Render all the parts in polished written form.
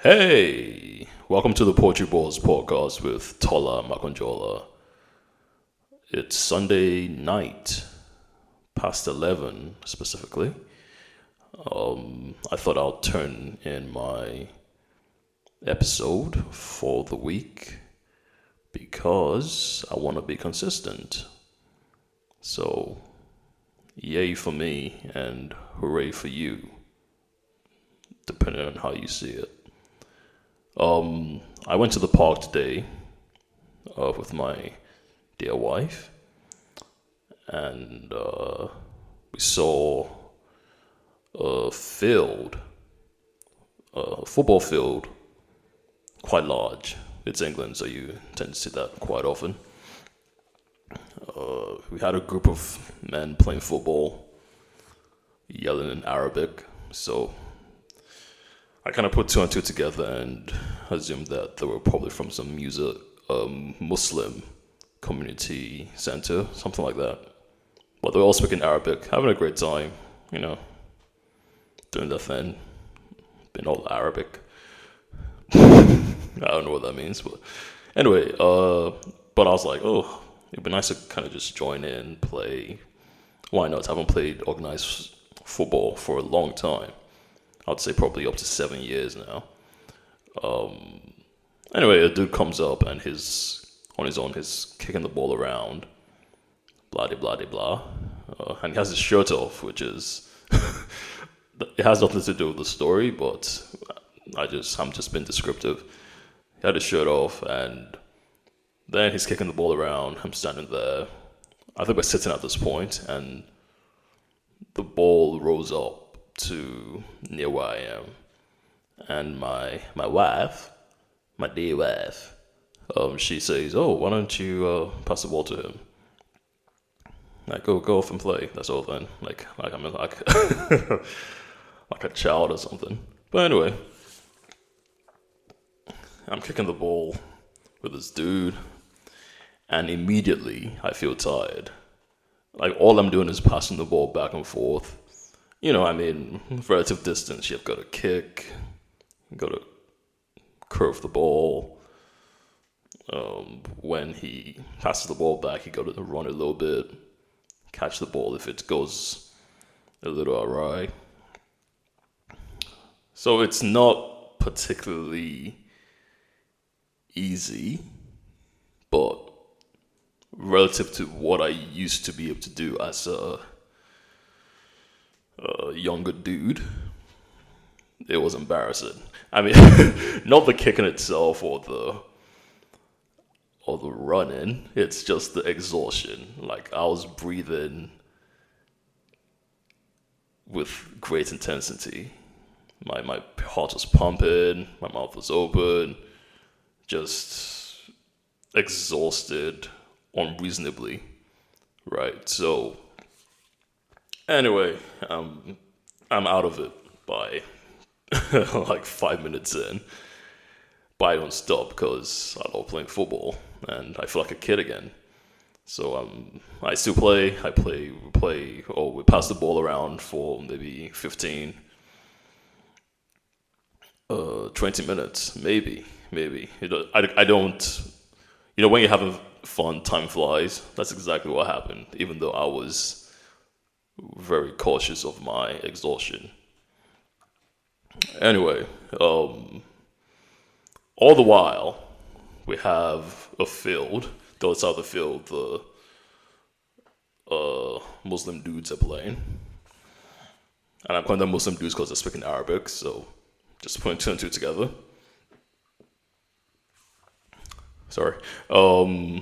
Hey, welcome to the Poetry Balls podcast with Tola Makonjola. It's Sunday night, past 11 specifically. I thought I'll turn in my episode for the week because I want to be consistent. So, yay for me and hooray for you, depending on how you see it. I went to the park today with my dear wife, and we saw a field, a football field, quite large. It's England, so you tend to see that quite often. We had a group of men playing football, yelling in Arabic, so I kind of put two and two together and assumed that they were probably from some Muslim community center, something like that. But they were all speaking Arabic, having a great time, doing their thing, being all Arabic. I don't know what that means, but anyway, but I was like, oh, it'd be nice to kind of just join in, play. Why not? I haven't played organized football for a long time. I'd say probably up to 7 years now. Anyway, a dude comes up and he's on his own, he's kicking the ball around, blah de blah de blah, and he has his shirt off, which is it has nothing to do with the story, but I'm just being descriptive. He had his shirt off, and then he's kicking the ball around. I'm standing there. I think we're sitting at this point, and the ball rolls up to near where I am, and my wife, my dear wife, she says, "Oh, why don't you pass the ball to him? Like, go off and play." That's all then. Like I'm like like a child or something. But anyway, I'm kicking the ball with this dude, and immediately I feel tired. Like all I'm doing is passing the ball back and forth. Relative distance, you've got to kick, you've got to curve the ball. When he passes the ball back, you got to run a little bit, catch the ball if it goes a little awry. So it's not particularly easy, but relative to what I used to be able to do as a younger dude, it was embarrassing. Not the kicking itself or the running, it's just the exhaustion. Like I was breathing with great intensity. My heart was pumping, my mouth was open, just exhausted unreasonably, right? So anyway, I'm out of it by like 5 minutes in. But I don't stop because I love playing football and I feel like a kid again. So I still play. We pass the ball around for maybe 15, 20 minutes, maybe. I don't. When you're having fun, time flies. That's exactly what happened. Even though I was very cautious of my exhaustion. Anyway, all the while, we have a field. The other side of the field, the Muslim dudes are playing. And I'm calling them Muslim dudes because they're speaking Arabic, so just putting two and two together. Sorry. So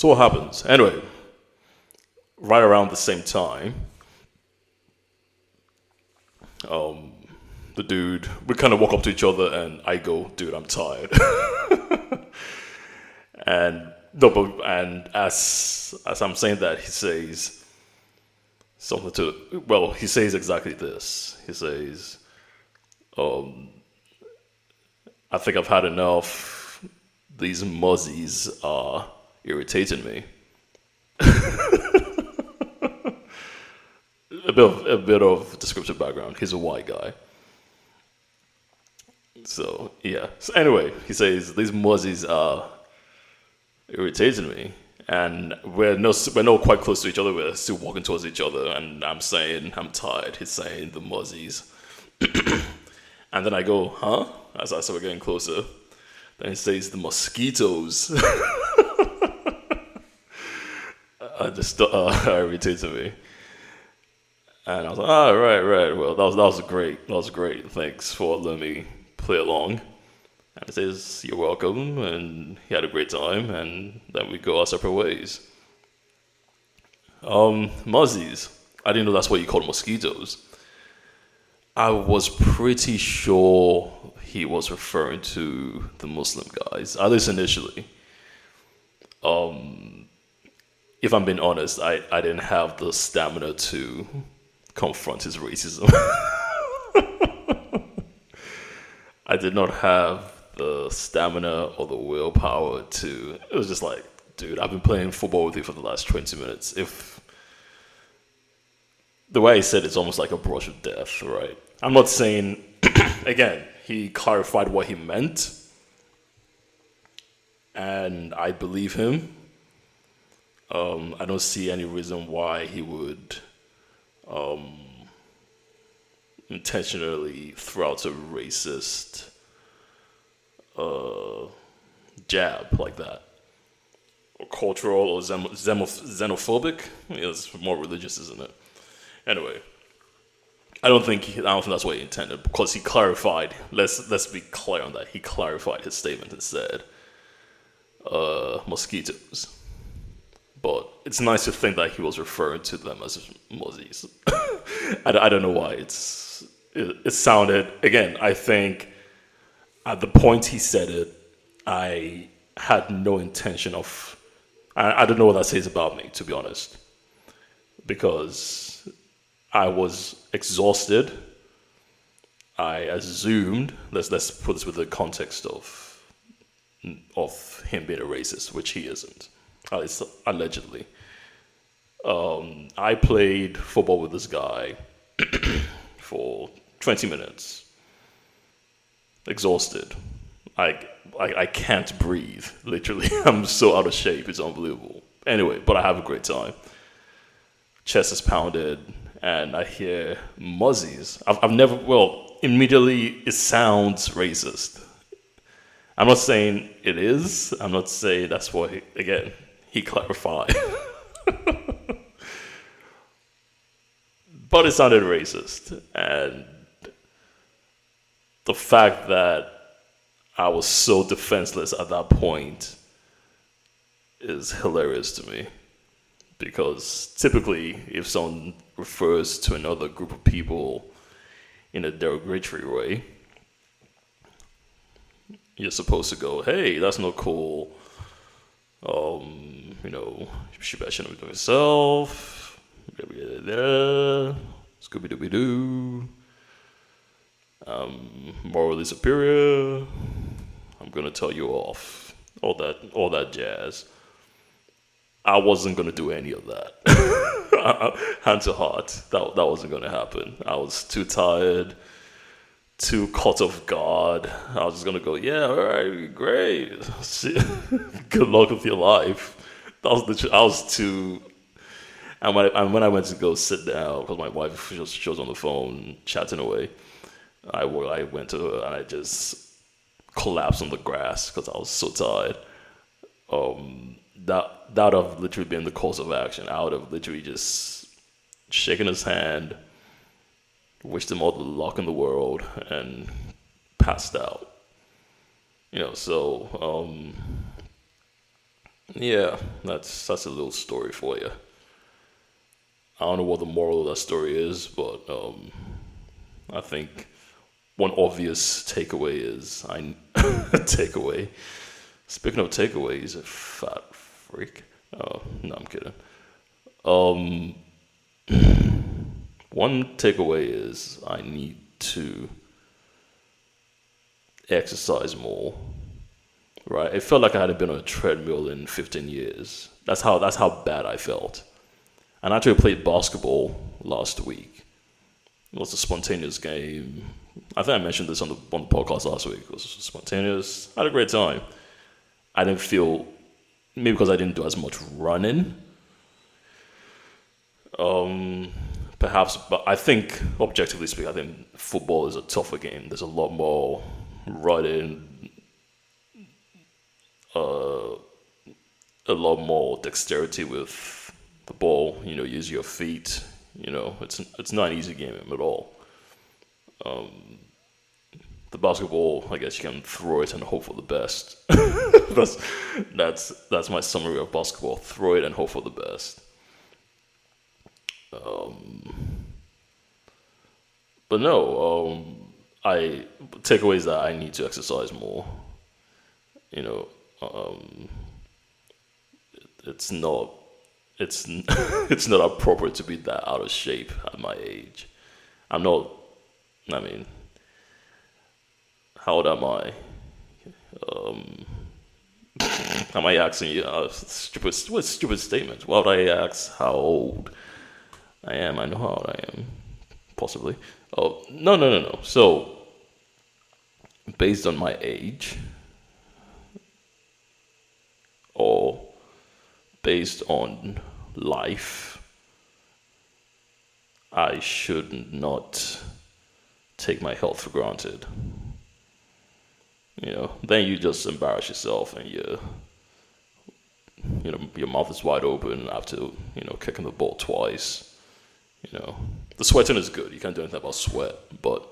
what happens? Anyway, right around the same time, the dude, we kind of walk up to each other and I go, "Dude, I'm tired." and as I'm saying that, he says something he says exactly this. He says, "I think I've had enough. These muzzies are irritating me." A bit of descriptive background. He's a white guy. So yeah. So anyway, he says these mozzies are irritating me, and we're not quite close to each other. We're still walking towards each other, and I'm saying I'm tired. He's saying the mozzies, and then I go, huh? As I start getting closer, then he says the mosquitoes. Just irritated me, and I was like, oh, right. Well, that was great. That was great. Thanks for letting me play along. And he says, you're welcome, and he had a great time, and then we go our separate ways. Muzzies. I didn't know that's what you called mosquitoes. I was pretty sure he was referring to the Muslim guys, at least initially. If I'm being honest, I didn't have the stamina to confront his racism. I did not have the stamina or the willpower to. It was just like, dude, I've been playing football with you for the last 20 minutes. If the way I said it's almost like a brush with death, right? I'm not saying, again, he clarified what he meant, and I believe him. I don't see any reason why he would intentionally throw out a racist jab like that, or cultural or xenophobic. It's more religious, isn't it? Anyway, I don't think that's what he intended, because he clarified. Let's be clear on that. He clarified his statement and said mosquitoes. But it's nice to think that he was referring to them as mozzies. I don't know why. It sounded, again, I think at the point he said it, I had no intention of. I don't know what that says about me, to be honest, because I was exhausted. I assumed, let's put this with the context of him being a racist, which he isn't, at least allegedly. I played football with this guy for 20 minutes, exhausted. I can't breathe, literally. I'm so out of shape, it's unbelievable. Anyway, but I have a great time. Chest is pounded, and I hear muzzies. I've never, well, immediately it sounds racist. I'm not saying it is. I'm not saying that's what, he clarified. But it sounded racist. And the fact that I was so defenseless at that point is hilarious to me. Because typically, if someone refers to another group of people in a derogatory way, you're supposed to go, hey, that's not cool. You should be ashamed of yourself. Scooby-Dooby-Doo. Morally superior. I'm gonna tell you off. All that jazz. I wasn't gonna do any of that. Hand to heart, that wasn't gonna happen. I was too tired, too caught off guard. I was just gonna go, yeah, all right, great. Good luck with your life. That was I was too. And when I went to go sit down, because my wife she was on the phone chatting away, I went to her and I just collapsed on the grass because I was so tired. That would have literally been the course of action. I would have literally just shaken his hand, wished him all the luck in the world, and passed out. Yeah, that's a little story for you. I don't know what the moral of that story is, but I think one obvious takeaway is takeaway. Speaking of takeaways, a fat freak. Oh, no, I'm kidding. One takeaway is I need to exercise more. Right? It felt like I hadn't been on a treadmill in 15 years. That's how bad I felt. And I actually played basketball last week. It was a spontaneous game. I think I mentioned this on the podcast last week. It was spontaneous. I had a great time. I didn't feel maybe because I didn't do as much running. Perhaps, but I think objectively speaking, I think football is a tougher game. There's a lot more running, a lot more dexterity with the ball. Use your feet. It's not an easy game at all. The basketball, I guess you can throw it and hope for the best. that's that's my summary of basketball. Throw it and hope for the best. But no, I takeaways that I need to exercise more. You know, um, it's not it's it's not appropriate to be that out of shape at my age. I'm not. I mean, how old am I? Um, am I asking you? Stupid statement. Why would I ask how old I am? I know how old I am. Possibly. Oh, no, no, no, no. So, based on my age, or based on life, I should not take my health for granted. Then you just embarrass yourself, and your mouth is wide open after kicking the ball twice. The sweating is good. You can't do anything about sweat, but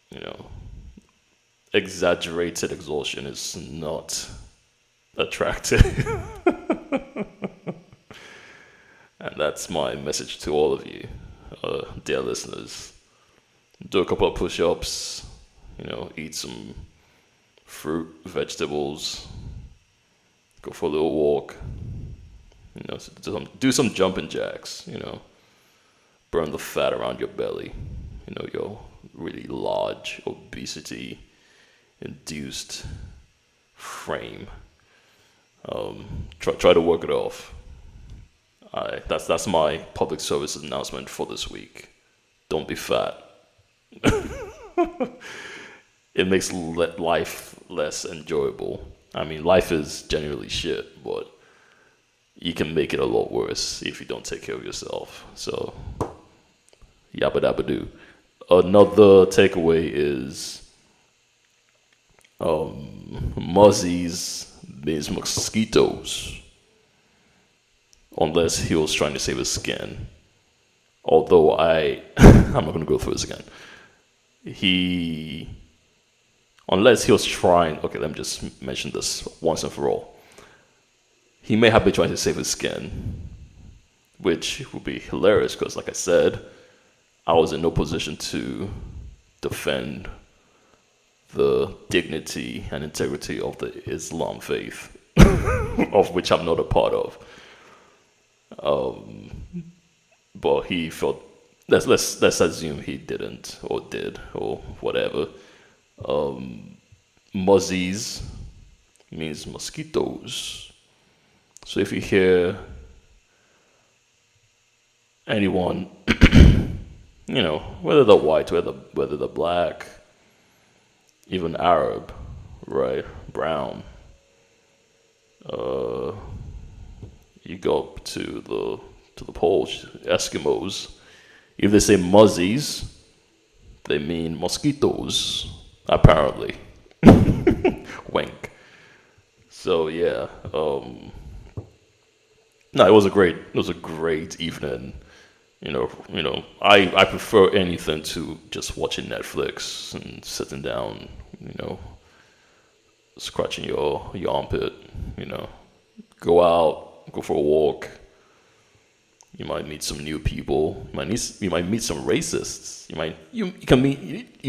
you know, exaggerated exhaustion is not attractive. And that's my message to all of you, dear listeners. Do a couple of push-ups, eat some fruit, vegetables, go for a little walk, do some jumping jacks, burn the fat around your belly, your really large obesity induced frame. Try to work it off. That's my public service announcement for this week. Don't be fat. It makes life less enjoyable. I mean, life is generally shit, but you can make it a lot worse if you don't take care of yourself. So, yabba dabba do. Another takeaway is Muzzies means mosquitoes. Unless he was trying to save his skin. Although I'm not going to go through this again. Unless he was trying, okay, let me just mention this once and for all. He may have been trying to save his skin, which would be hilarious because, like I said, I was in no position to defend the dignity and integrity of the Islam faith, of which I'm not a part of. But he felt, let's assume he didn't or did or whatever. Muzzies means mosquitoes. So if you hear anyone, whether they're white, whether they're black, even Arab, right, brown, you go up to the Polish Eskimos. If they say muzzies, they mean mosquitoes, apparently. Wink. So yeah, no, it was a great evening. I prefer anything to just watching Netflix and sitting down, scratching your armpit, go out, go for a walk. You might meet some new people. You might meet some racists. You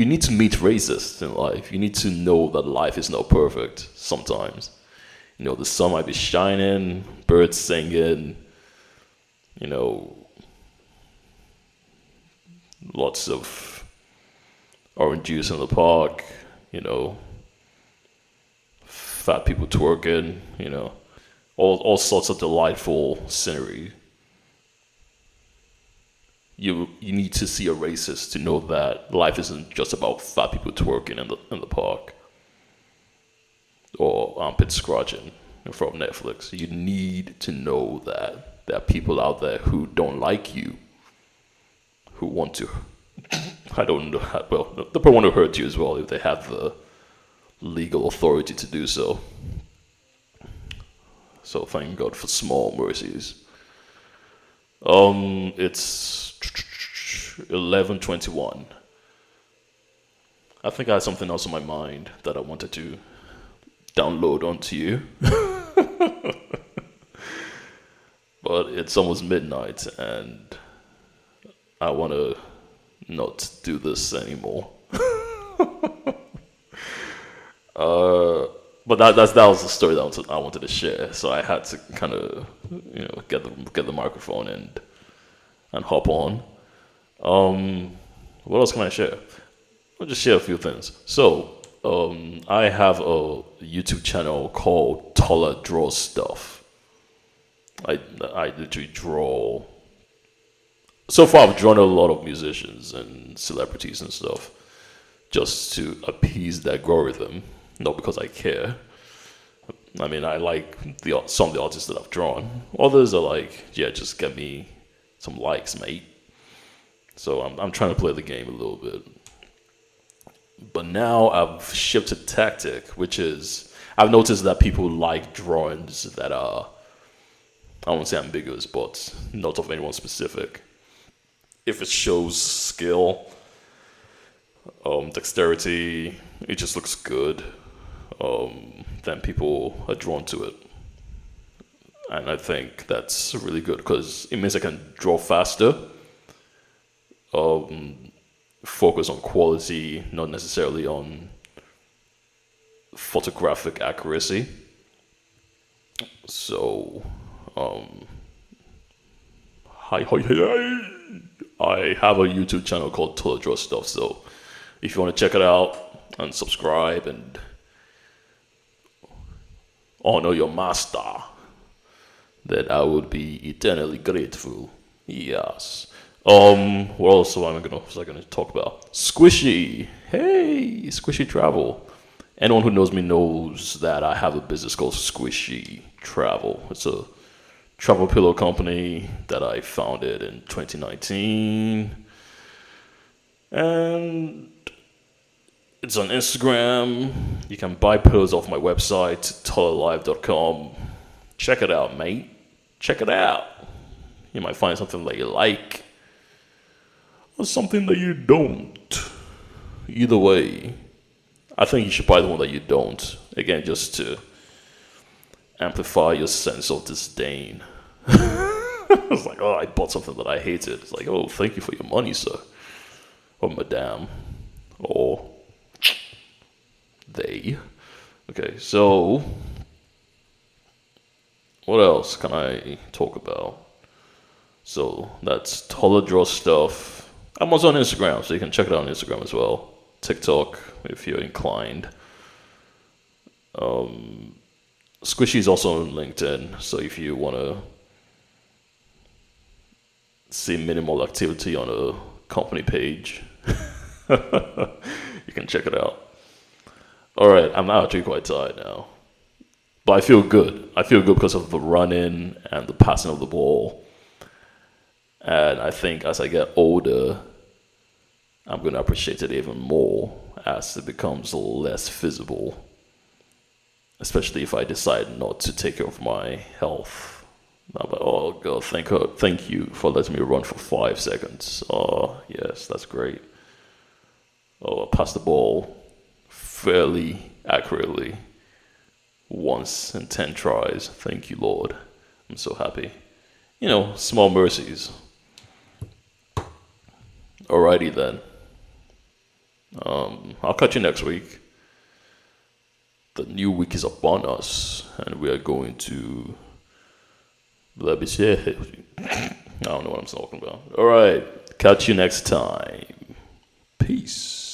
need to meet racists in life. You need to know that life is not perfect sometimes. The sun might be shining, birds singing, lots of orange juice in the park, fat people twerking, all sorts of delightful scenery. you need to see a racist to know that life isn't just about fat people twerking in the park or armpit scratching from Netflix. You need to know that there are people out there who don't like you, who want to. I don't know. Well, they probably want to hurt you as well if they have the legal authority to do so. So thank God for small mercies. It's 11:21. I think I had something else on my mind that I wanted to download onto you. But it's almost midnight and I want to not do this anymore. But that was the story that I wanted to share. So I had to kind of, get the microphone and hop on. What else can I share? I'll just share a few things. So I have a YouTube channel called Tola Draws Stuff. I literally draw. So far, I've drawn a lot of musicians and celebrities and stuff, just to appease the algorithm, not because I care. I mean, I like some of the artists that I've drawn. Others are like, yeah, just get me some likes, mate. So I'm trying to play the game a little bit. But now I've shifted tactic, which is I've noticed that people like drawings that are, I won't say ambiguous, but not of anyone specific. If it shows skill, dexterity, it just looks good, then people are drawn to it. And I think that's really good because it means I can draw faster, focus on quality, not necessarily on photographic accuracy. So, hi. I have a YouTube channel called Tola Draw Stuff, so if you want to check it out and subscribe and honor your master, then I would be eternally grateful. Yes. What else was I gonna talk about? Squishy. Hey, Squishy Travel. Anyone who knows me knows that I have a business called Squishy Travel. It's a travel pillow company that I founded in 2019. And it's on Instagram. You can buy pillows off my website, tollalive.com. Check it out, mate. Check it out. You might find something that you like or something that you don't. Either way, I think you should buy the one that you don't. Again, just to amplify your sense of disdain. It's like, oh, I bought something that I hated. It's like, oh, thank you for your money, sir. Or madame. Or they. Okay, so what else can I talk about? So that's Tola Draw Stuff. I'm also on Instagram, so you can check it out on Instagram as well. TikTok, if you're inclined. Squishy is also on LinkedIn, so if you want to see minimal activity on a company page, you can check it out. Alright, I'm actually quite tired now. But I feel good. I feel good because of the running and the passing of the ball. And I think as I get older, I'm going to appreciate it even more as it becomes less visible. Especially if I decide not to take care of my health. I'm like, oh God, thank you for letting me run for 5 seconds. Oh, yes, that's great. Oh, I passed the ball fairly accurately once in 10 tries. Thank you, Lord. I'm so happy. Small mercies. Alrighty then. I'll catch you next week. The new week is upon us, and we are going to. Let me see. I don't know what I'm talking about. Alright, catch you next time. Peace.